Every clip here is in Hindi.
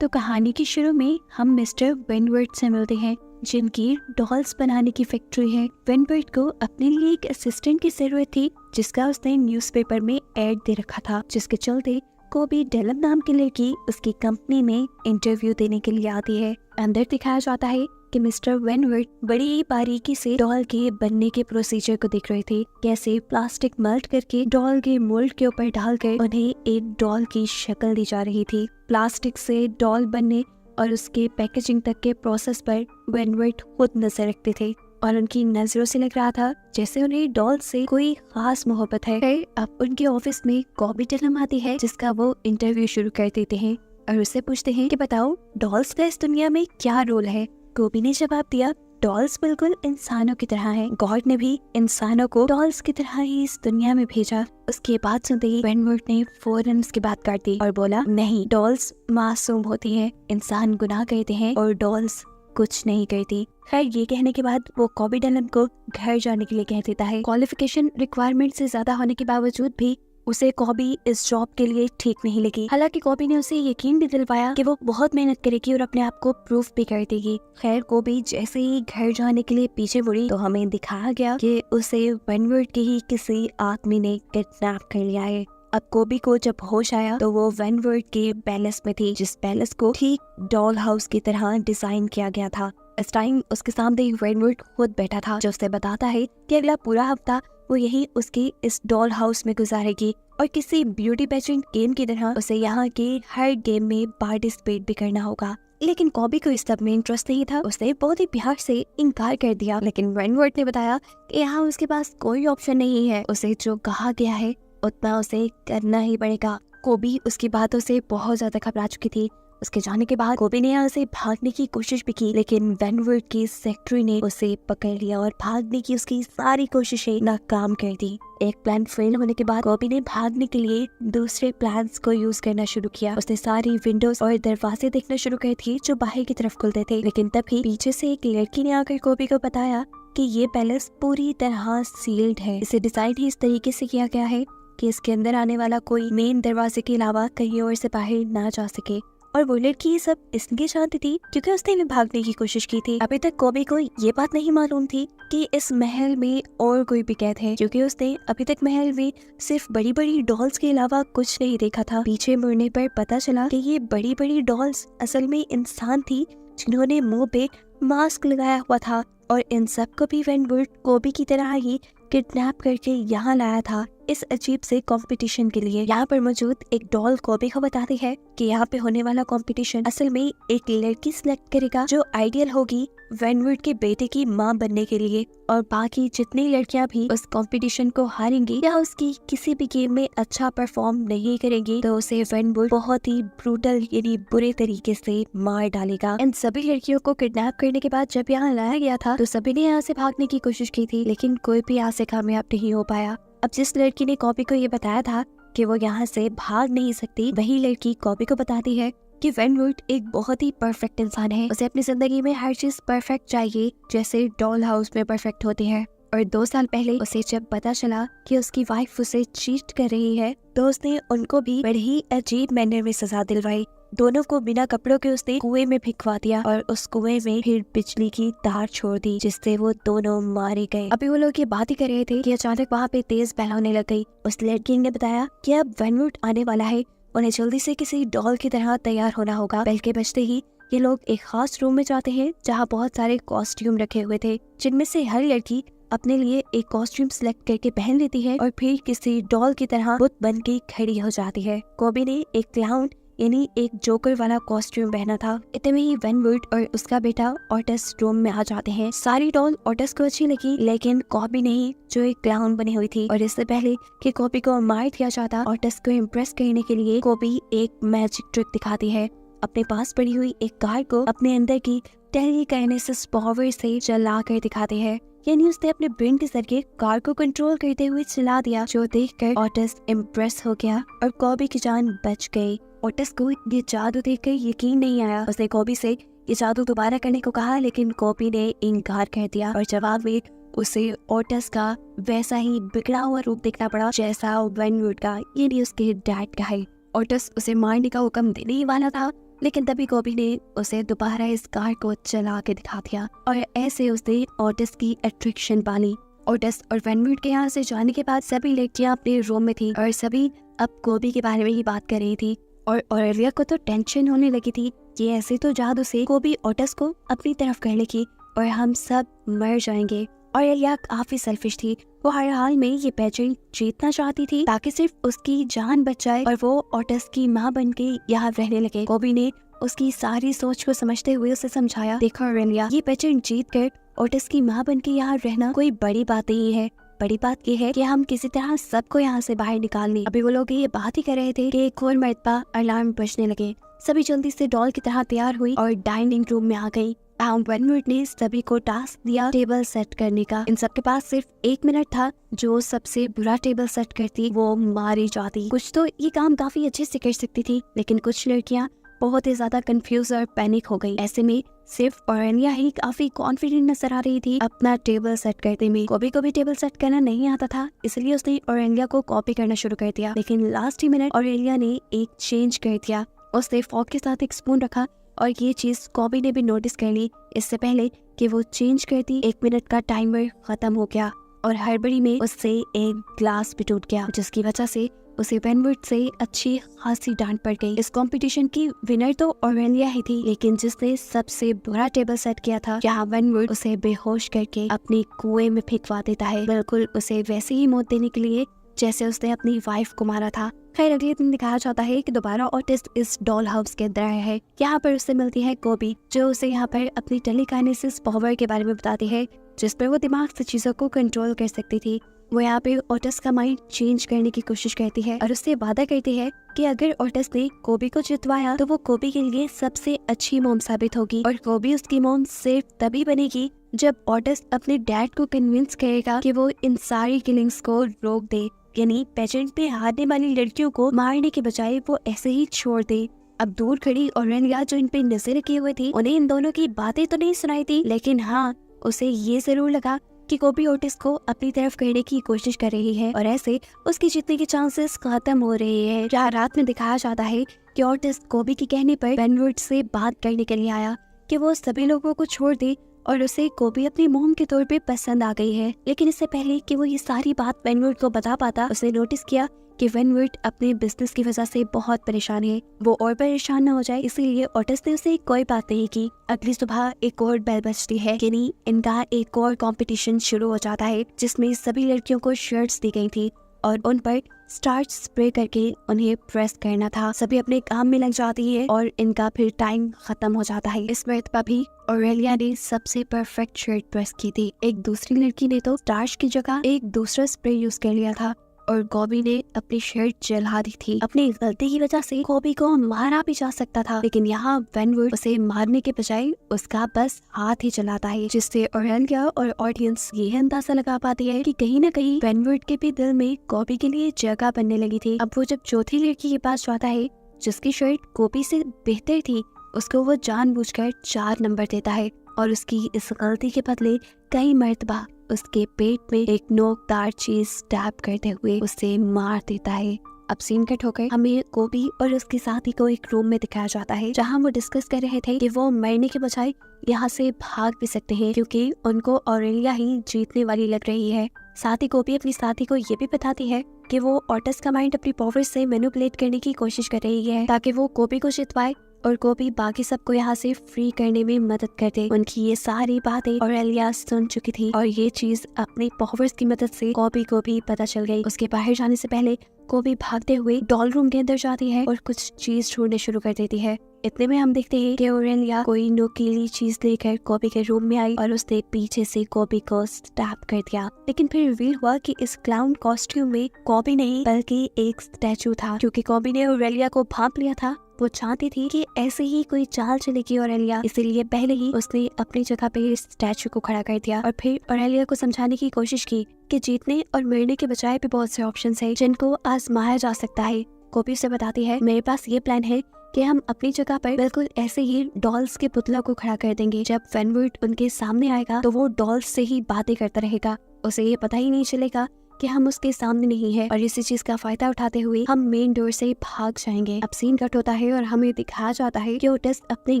तो कहानी के शुरू में हम मिस्टर वेनवर्थ से मिलते हैं, जिनकी डॉल्स बनाने की फैक्ट्री है। वेनवर्थ को अपने लिए एक असिस्टेंट की जरूरत थी, जिसका उसने न्यूज़पेपर में एड दे रखा था, जिसके चलते कोबी डेलम नाम की लड़की उसकी कंपनी में इंटरव्यू देने के लिए आती है। अंदर दिखाया जाता है कि मिस्टर वेनवर्थ बड़ी ही बारीकी से डॉल के बनने के प्रोसीजर को देख रहे थे, कैसे प्लास्टिक मेल्ट करके डॉल के मोल्ड के ऊपर डालकर उन्हें एक डॉल की शक्ल दी जा रही थी। प्लास्टिक से डॉल बनने और उसके पैकेजिंग तक के प्रोसेस पर वेनवर्थ खुद नजर रखते थे और उनकी नजरों से लग रहा था जैसे उन्हें डॉल से कोई खास मोहब्बत है। फिर अब उनके ऑफिस में कोबी डेलम आती है, जिसका वो इंटरव्यू शुरू कर देते हैं और उससे पूछते हैं कि बताओ डॉल्स का इस दुनिया में क्या रोल है। कोबी ने जवाब दिया, डॉल्स बिल्कुल इंसानों की तरह हैं। गॉड ने भी इंसानों को डॉल्स की तरह ही इस दुनिया में भेजा। उसकी बात सुनते ही वेनवर्थ ने फौरन उसकी बात काट दी और बोला, नहीं, डॉल्स मासूम होती हैं, इंसान गुनाह करते हैं और डॉल्स कुछ नहीं करती। खैर, ये कहने के बाद वो कोबी डेलम को घर जाने के लिए कह देता है। क्वालिफिकेशन रिक्वायरमेंट से ज्यादा होने के बावजूद भी उसे कोबी इस जॉब के लिए ठीक नहीं लगी। हालांकि कोबी ने उसे यकीन भी दिलवाया कि वो बहुत मेहनत करेगी और अपने आप को प्रूफ भी कर देगी। खैर, कोबी जैसे ही घर जाने के लिए पीछे मुड़ी तो हमें दिखाया गया कि उसे वेनवर्थ के ही किसी आदमी ने किडनैप कर लिया है। अब कोबी को जब होश आया तो वो वेनवर्थ के पैलेस में थी, जिस पैलेस को ठीक डॉल हाउस की तरह डिजाइन किया गया था। इस टाइम उसके सामने वेनवर्थ खुद बैठा था, जो उसे बताता है कि अगला पूरा हफ्ता वो यही उसकी इस डॉल हाउस में गुजारेगी और किसी ब्यूटी पेजेंट गेम की तरह उसे यहाँ के हर गेम में पार्टिसिपेट भी करना होगा। लेकिन कोबी को इस सब में इंटरेस्ट नहीं था। उसने बहुत ही प्यार से इनकार कर दिया, लेकिन वेनवर्थ ने बताया कि यहाँ उसके पास कोई ऑप्शन नहीं है, उसे जो कहा गया है उतना उसे करना ही पड़ेगा। कोबी उसकी बातों से बहुत ज्यादा घबरा चुकी थी। उसके जाने के बाद कोबी ने यहाँ से भागने की कोशिश भी की, लेकिन वेनवर्थ की सेक्रेटरी ने उसे पकड़ लिया और भागने की उसकी सारी कोशिशें नाकाम कर दी। एक प्लान फेल होने के बाद कोबी ने भागने के लिए दूसरे प्लान्स को यूज करना शुरू किया। उसने सारी विंडोज और दरवाजे देखना शुरू कर दिए जो बाहर की तरफ खुलते थे, लेकिन तभी पीछे से एक लड़की ने आकर कोबी को बताया कि ये पैलेस पूरी तरह सील्ड है। इसे डिजाइन ही इस तरीके से किया गया है कि इसके अंदर आने वाला कोई मेन दरवाजे के अलावा कहीं और से बाहर ना जा सके। और वो लड़की ये सब इसलिए जानती थी क्योंकि उसने भी भागने की कोशिश की थी। अभी तक कोबी को ये बात नहीं मालूम थी कि इस महल में और कोई भी कैद है, क्योंकि उसने अभी तक महल में सिर्फ बड़ी बड़ी डॉल्स के अलावा कुछ नहीं देखा था। पीछे मुड़ने पर पता चला कि ये बड़ी बड़ी डॉल्स असल में इंसान थी, जिन्होंने मुंह पे मास्क लगाया हुआ था और इन सब को भी वेनवर्थ कोबी की तरह ही किडनैप करके यहाँ लाया था इस अजीब से कंपटीशन के लिए। यहाँ पर मौजूद एक डॉल कोबी को बताती है कि यहाँ पे होने वाला कंपटीशन असल में एक लड़की सिलेक्ट करेगा जो आइडियल होगी वेनवर्थ के बेटे की माँ बनने के लिए, और बाकी जितनी लड़कियाँ भी उस कंपटीशन को हारेंगी या उसकी किसी भी गेम में अच्छा परफॉर्म नहीं करेंगी तो उसे वेनवर्थ बहुत ही ब्रूटल यानी बुरे तरीके से मार डालेगा। इन सभी लड़कियों को किडनैप करने के बाद जब यहाँ लाया गया था तो सभी ने यहाँ से भागने की कोशिश की थी, लेकिन कोई भी यहाँ से कामयाब नहीं हो पाया। अब जिस लड़की ने कोबी को ये बताया था कि वो यहाँ से भाग नहीं सकती, वही लड़की कोबी को बताती है कि वेनवर्थ एक बहुत ही परफेक्ट इंसान है। उसे अपनी जिंदगी में हर चीज परफेक्ट चाहिए, जैसे डॉल हाउस में परफेक्ट होती है। और 2 साल पहले उसे जब पता चला कि उसकी वाइफ उसे चीट कर रही है तो उसने उनको भी बड़ी ही अजीब मैनर में सजा दिलवाई। दोनों को बिना कपड़ों के उसने कुएं में भिगवा दिया और उस कुएं में फिर बिजली की तार छोड़ दी, जिससे वो दोनों मारे गए। अभी वो लोग ये बात ही कर रहे थे कि अचानक वहाँ पे तेज बहन होने लग गई। उस लड़की ने बताया कि अब वेनवर्थ आने वाला है, उन्हें जल्दी से किसी डॉल की तरह तैयार होना होगा। बेल के बजते ही ये लोग एक खास रूम में जाते हैं जहाँ बहुत सारे कॉस्ट्यूम रखे हुए थे, जिनमें से हर लड़की अपने लिए एक कॉस्ट्यूम सिलेक्ट करके पहन लेती है और फिर किसी डॉल की तरह बुत बन के खड़ी हो जाती है। कोबी ने एक क्लाउन यानी एक जोकर वाला कॉस्ट्यूम पहना था। इतने में ही वेनवर्थ और उसका बेटा ऑटस रूम में आ जाते हैं। सारी डॉल ऑटस को अच्छी लगी, लेकिन कोबी नहीं, जो एक क्लाउन बनी हुई थी। और इससे पहले कि कोबी को मार दिया जाता, ऑटस को इम्प्रेस करने के लिए कोबी एक मैजिक ट्रिक दिखाती है। अपने पास पड़ी हुई एक कार को अपने अंदर की टेलीकाइनेसिस पावर से चला कर दिखाते हैं, यानी उसने अपने ब्रेन के जरिए कार को कंट्रोल करते हुए चला दिया, जो देखकर ऑटस इम्प्रेस हो गया और कोबी की जान बच गई। ऑटस को ये जादू देखकर यकीन नहीं आया। उसने कोबी से ये जादू दोबारा करने को कहा, लेकिन कोबी ने इनकार कर दिया और जवाब में उसे ऑटस का वैसा ही बिगड़ा हुआ रूप देखना पड़ा जैसा वेनवर्थ का यानी उसके डैड का है। ऑटस उसे मारने का हुक्म देने ही वाला था लेकिन तभी कोबी ने उसे दोबारा इस कार को चला के दिखा दिया और ऐसे उसने ओटिस की अट्रैक्शन पाली। ओटिस और वेनवुड के यहाँ से जाने के बाद सभी लड़कियां अपने रूम में थी और सभी अब कोबी के बारे में ही बात कर रही थी। और ऑरेलिया को तो टेंशन होने लगी थी कि ऐसे तो जादू से कोबी ओटिस को अपनी तरफ कर लेगी और हम सब मर जाएंगे। ऑरेलिया काफी सेल्फिश थी, वो हर हाल में ये पेजेंट जीतना चाहती थी ताकि सिर्फ उसकी जान बच जाए और वो ओटिस की माँ बन के यहाँ रहने लगे। कोबी ने उसकी सारी सोच को समझते हुए उसे समझाया, देखो ऑरेलिया, ये पेजेंट जीत कर ओटिस की माँ बन के यहाँ रहना कोई बड़ी बात नहीं है। बड़ी बात ये है कि हम किसी तरह सबको यहाँ से बाहर निकाल लें। अभी वो लोग ये बात ही कर रहे थे कि एक और मरतबा अलार्म बजने लगे। सभी जल्दी से डॉल की तरह तैयार हुई और डाइनिंग रूम में आ गई। वेनवुड ने सभी को टास्क दिया टेबल सेट करने का। इन सबके पास सिर्फ 1 मिनट था। जो सबसे बुरा टेबल सेट करती वो मारी जाती। कुछ तो ये काम काफी अच्छे से कर सकती थी, लेकिन कुछ लड़कियां बहुत ही ज्यादा कंफ्यूज और पैनिक हो गई। ऐसे में सिर्फ ऑरेलिया ही काफी कॉन्फिडेंट नजर आ रही थी अपना टेबल सेट करने में। कोबी को भी टेबल सेट करना नहीं आता था, इसलिए उसने ऑरेलिया को कॉपी करना शुरू कर दिया। लेकिन लास्ट ही मिनट ऑरेलिया ने एक चेंज कर दिया। उसने फॉर्क के साथ एक स्पून रखा और ये चीज कोबी ने भी नोटिस कर ली। इससे पहले कि वो चेंज करती 1 मिनट का टाइमर खत्म हो गया और हड़बड़ी में उससे एक ग्लास भी टूट गया, जिसकी वजह से उसे वेनवुड से अच्छी खासी डांट पड़ गई। इस कंपटीशन की विनर तो ऑरेलिया ही थी, लेकिन जिसने सबसे बुरा टेबल सेट किया था, जहाँ वेनवुड उसे बेहोश करके अपने कुएं में फेंकवा देता है, बिल्कुल उसे वैसे ही मौत देने के लिए जैसे उसने अपनी वाइफ को मारा था। खैर अगले दिन दिखाया जाता है कि दोबारा ओटिस इस डॉल हाउस के अंदर आया है। यहाँ पर उससे मिलती है कोबी, जो उसे यहाँ पर अपनी टेलीकाइनेसिस पावर के बारे में बताती है, जिस पर वो दिमाग से चीजों को कंट्रोल कर सकती थी। वो यहाँ पे ओटिस का माइंड चेंज करने की कोशिश करती है और उससे वादा करती है कि अगर ओटिस ने कोबी को जितवाया तो वो कोबी के लिए सबसे अच्छी मॉम साबित होगी और कोबी उसकी मॉम सिर्फ तभी बनेगी जब ओटिस अपने डैड को कन्विंस करेगा कि वो इन सारी किलिंग्स को रोक दे, यानी पेजेंट पे हारने वाली लड़कियों को मारने के बजाय वो ऐसे ही छोड़ दे। अब दूर खड़ी ऑरेलिया जो इन पे नजर रखे हुए थी, उन्हें इन दोनों की बातें तो नहीं सुनाई थी, लेकिन हाँ उसे ये जरूर लगा कि कोबी ओटिस को अपनी तरफ करने की कोशिश कर रही है और ऐसे उसकी जीतने के चांसेस खत्म हो रहे हैं। जहाँ रात में दिखाया जाता है कि ओटिस कोबी के कहने पर वेनवुड से बात करने के लिए आया कि वो सभी लोगों को छोड़ दे और उसे कोबी अपनी मोम के तौर पे पसंद आ गई है। लेकिन इससे पहले कि वो ये सारी बात वेनवुड को बता पाता, उसने नोटिस किया कि वेनवुड अपने बिजनेस की वजह से बहुत परेशान है। वो और परेशान न हो जाए इसीलिए ओटिस ने उसे कोई बात नहीं की। अगली सुबह एक और बेल बजती है कि नहीं, इनका एक और कंपटीशन शुरू हो जाता है, जिसमें सभी लड़कियों को शर्ट्स दी गई थी और उन पर स्टार्च स्प्रे करके उन्हें प्रेस करना था। सभी अपने काम में लग जाती है और इनका फिर टाइम खत्म हो जाता है। इस मरतबा भी ऑरेलिया ने सबसे परफेक्ट शर्ट प्रेस की थी। एक दूसरी लड़की ने तो स्टार्च की जगह एक दूसरा स्प्रे यूज कर लिया था और कोबी ने अपनी शर्ट जला दी थी। अपनी गलती की वजह से कोबी को मारा भी जा सकता था, लेकिन यहाँ वेनवुड उसे मारने के बजाय उसका बस हाथ ही चलाता है, जिससे ऑरेलिया और ऑडियंस ये अंदाजा लगा पाती है कि कहीं न कहीं वेनवुड के भी दिल में कोबी के लिए जगह बनने लगी थी। अब वो जब चौथी लड़की के पास जाता है जिसकी शर्ट कोबी से बेहतर थी, उसको वो जानबूझकर 4 नंबर देता है और उसकी इस गलती के बदले कई मर्तबा उसके पेट में एक नोकदार चीज स्टैब करते हुए उसे मार देता है। अब सीन कट होकर हमें कोबी और उसके साथी को एक रूम में दिखाया जाता है, जहां वो डिस्कस कर रहे थे कि वो मरने के बजाय यहाँ से भाग भी सकते हैं, क्योंकि उनको ऑरेलिया ही जीतने वाली लग रही है। साथ ही कोबी अपनी साथी को ये भी बताती है कि वो ओटिस का माइंड अपनी पावर से मैनिपुलेट करने की कोशिश कर रही है ताकि वो कोबी को जितवाए और कोबी बाकी सबको यहाँ से फ्री करने में मदद करते। उनकी ये सारी बातें ऑरेलिया सुन चुकी थी और ये चीज अपनी पावर्स की मदद से कोबी को भी पता चल गई। उसके बाहर जाने से पहले कोबी भागते हुए डॉल रूम के अंदर जाती है और कुछ चीज ढूंढने शुरू कर देती है। इतने में हम देखते हैं कि ऑरेलिया कोई नुकीली चीज लेकर कोबी के रूम में आई और उसने पीछे से कोबी को स्टैब कर दिया। लेकिन फिर रिवील हुआ कि इस क्लाउन कॉस्ट्यूम में कोबी नहीं बल्कि एक स्टैचू था। क्योंकि कोबी ने ऑरेलिया को भांप लिया था, वो चाहती थी कि ऐसे ही कोई चाल चलेगी ऑरेलिया, इसीलिए पहले ही उसने अपनी जगह पे इस स्टैचू को खड़ा कर दिया और फिर ऑरेलिया को समझाने की कोशिश की कि जीतने और मरने के बजाय भी बहुत से ऑप्शंस हैं जिनको आजमाया जा सकता है। कोबी उसे बताती है, मेरे पास ये प्लान है कि हम अपनी जगह पर बिल्कुल ऐसे ही डॉल्स के पुतला को खड़ा कर देंगे। जब वेनवुड उनके सामने आएगा तो वो डॉल्स से ही बातें करता रहेगा, उसे ये पता ही नहीं चलेगा कि हम उसके सामने नहीं है और इसी चीज का फायदा उठाते हुए हम मेन डोर से भाग जाएंगे। अब सीन कट होता है और हमें दिखाया जाता है कि ओटिस अपने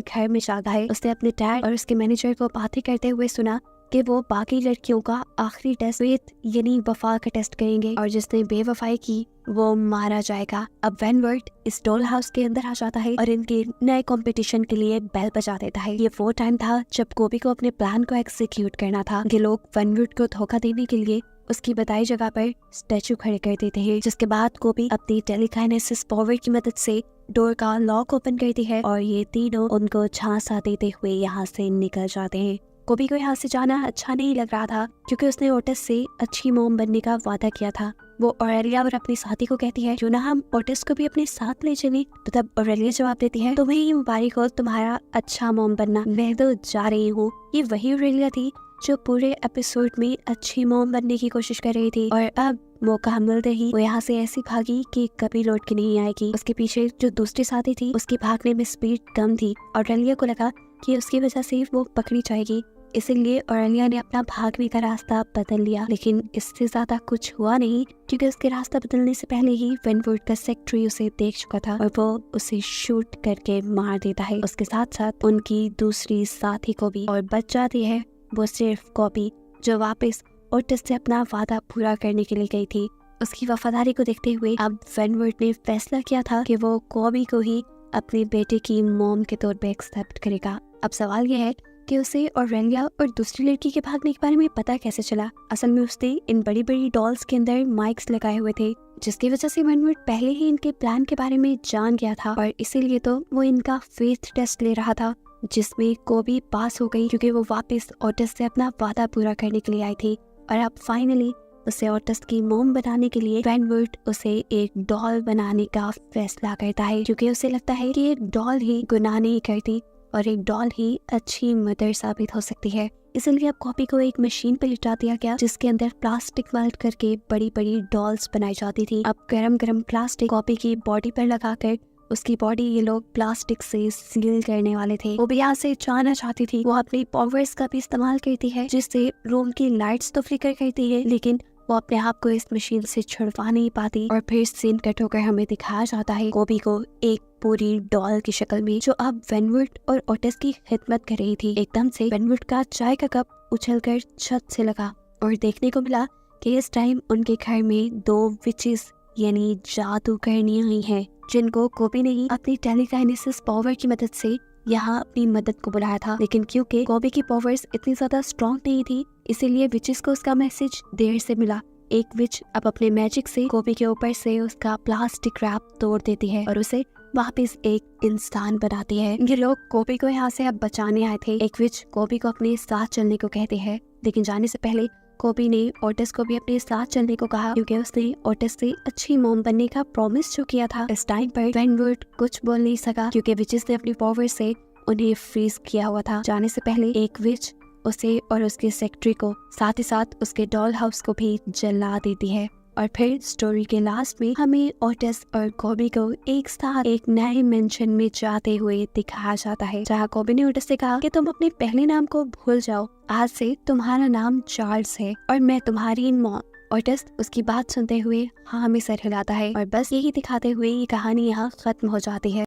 घर में जागा है। उसने अपने डैड और उसके मैनेजर को बातें करते हुए सुना कि वो बाकी लड़कियों का आखिरी टेस्ट यानी वफा का टेस्ट करेंगे और जिसने बेवफाई की वो मारा जाएगा। अब वेनवर्ट इस डॉल हाउस के अंदर आ जाता है और इनके नए कंपटीशन के लिए बेल बजा देता है। ये वो टाइम था जब कोबी को अपने प्लान को एग्जीक्यूट करना था। ये लोग वेनवर्ट को धोखा देने के लिए उसकी बताई जगह पर स्टैचू खड़े कर देते हैं, जिसके बाद कोबी अपनी टेलीकाइनेसिस पावर की मदद से डोर का लॉक ओपन करती है और ये तीनों उनको झांसा देते हुए यहाँ से निकल जाते हैं। कोबी को यहाँ से जाना अच्छा नहीं लग रहा था क्योंकि उसने ओटिस से अच्छी मोम बनने का वादा किया था। वो ऑरेलिया और अपनी साथी को कहती है क्यों ना हम ओटिस को भी अपने साथ ले चलें। तो तब ऑरेलिया जवाब देती है तुम्हें ही मुबारक हो तुम्हारा अच्छा मोम बनना, मैं तो जा रही हूँ। ये वही ऑरेलिया थी जो पूरे एपिसोड में अच्छी मोम बनने की कोशिश कर रही थी और अब मौका मिलते ही वो यहाँ से ऐसी भागी कि कभी लौट के नहीं आएगी। उसके पीछे जो दूसरी साथी थी उसकी भागने में स्पीड कम थी और ऑरेलिया को लगा कि उसकी वजह से वो पकड़ी जाएगी, इसीलिए ऑरेलिया ने अपना भागने का रास्ता बदल लिया। लेकिन इससे ज्यादा कुछ हुआ नहीं क्योंकि उसके रास्ता बदलने से पहले ही वेनवुड का सेक्रेटरी उसे देख चुका था और वो उसे शूट करके मार देता है। उसके साथ साथ उनकी दूसरी साथी को भी, और बच जाती है वो सिर्फ कॉपी जो वापस ओटिस से अपना वादा पूरा करने के लिए गई थी। उसकी वफादारी को देखते हुए अब वेनवुड ने फैसला किया था कि वो कॉबी को ही अपने बेटे की मॉम के तौर पे एक्सेप्ट करेगा। अब सवाल यह है कि उसे ऑरेलिया और दूसरी लड़की के भागने के बारे में पता कैसे चला। असल में उसने इन बड़ी बड़ी डॉल्स के अंदर माइक्स लगाए हुए थे, जिसकी वजह से वेनवुड पहले ही इनके प्लान के बारे में जान गया था और इसीलिए तो वो इनका फेथ टेस्ट ले रहा था, जिसमें कोबी पास हो गई क्योंकि वो वापस ओटिस से अपना वादा पूरा करने के लिए आई थी। और अब फाइनली उसे ओटिस की मोम बनाने के लिए वेनवुड उसे एक डॉल बनाने का फैसला करता है क्योंकि उसे लगता है कि एक डॉल ही गुनाह नहीं करती और एक डॉल ही अच्छी मदर साबित हो सकती है। इसलिए अब कॉपी को एक मशीन पर लिटा दिया गया जिसके अंदर प्लास्टिक मेल्ट करके बड़ी बड़ी डॉल्स बनाई जाती थी। अब गरम गरम प्लास्टिक कॉपी की बॉडी पर लगाकर उसकी बॉडी ये लोग प्लास्टिक से सील करने वाले थे। वो भी यहाँ से जाना चाहती थी। वो अपनी पावर्स का भी इस्तेमाल करती है जिससे रूम की लाइट्स तो फ्लिकर करती है, लेकिन वो अपने आप को इस मशीन से छुड़वा नहीं पाती। और फिर सीन कट होकर हमें दिखाया जाता है कोबी को एक पूरी डॉल की शक्ल में जो अब वेनवुड और ओटिस की खिदमत कर रही थी। एकदम से वेनवुड का चाय का कप उछलकर छत से लगा और देखने को मिला कि इस टाइम उनके घर में 2 विचेस यानी जादूगरनियां आई हैं, जिनको कोबी ने ही अपनी टेलीकाइनेसिस पावर की मदद से यहाँ अपनी मदद को बुलाया था। लेकिन क्योंकि कोबी की पावर्स इतनी ज्यादा स्ट्रॉन्ग नहीं थी, इसीलिए विचेस को उसका मैसेज देर से मिला। एक विच अब अपने मैजिक से कोबी के ऊपर से उसका प्लास्टिक रैप तोड़ देती है और उसे वापस एक इंसान बनाती है। ये लोग कोबी को यहाँ से अब बचाने आए थे। एक विच कोबी को अपने साथ चलने को कहते हैं, लेकिन जाने से पहले कोबी ने ओटिस को भी अपने साथ चलने को कहा क्योंकि उसने ओटिस से अच्छी मोम बनने का प्रॉमिस जो किया था। इस टाइम पर वेनवुड कुछ बोल नहीं सका क्योंकि विचेस ने अपनी पावर से उन्हें फ्रीज किया हुआ था। जाने से पहले एक विच उसे और उसके सेक्रेटरी को साथ ही साथ उसके डॉल हाउस को भी जला देती है। और फिर स्टोरी के लास्ट में हमें ओटिस और कोबी को एक साथ एक नए मेंशन में जाते हुए दिखाया जाता है, जहाँ कोबी ने ओटिस से कहा कि तुम अपने पहले नाम को भूल जाओ, आज से तुम्हारा नाम चार्ल्स है और मैं तुम्हारी मॉम। ओटिस उसकी बात सुनते हुए हाँ में सर हिलाता है और बस यही दिखाते हुए ये कहानी यहाँ खत्म हो जाती है।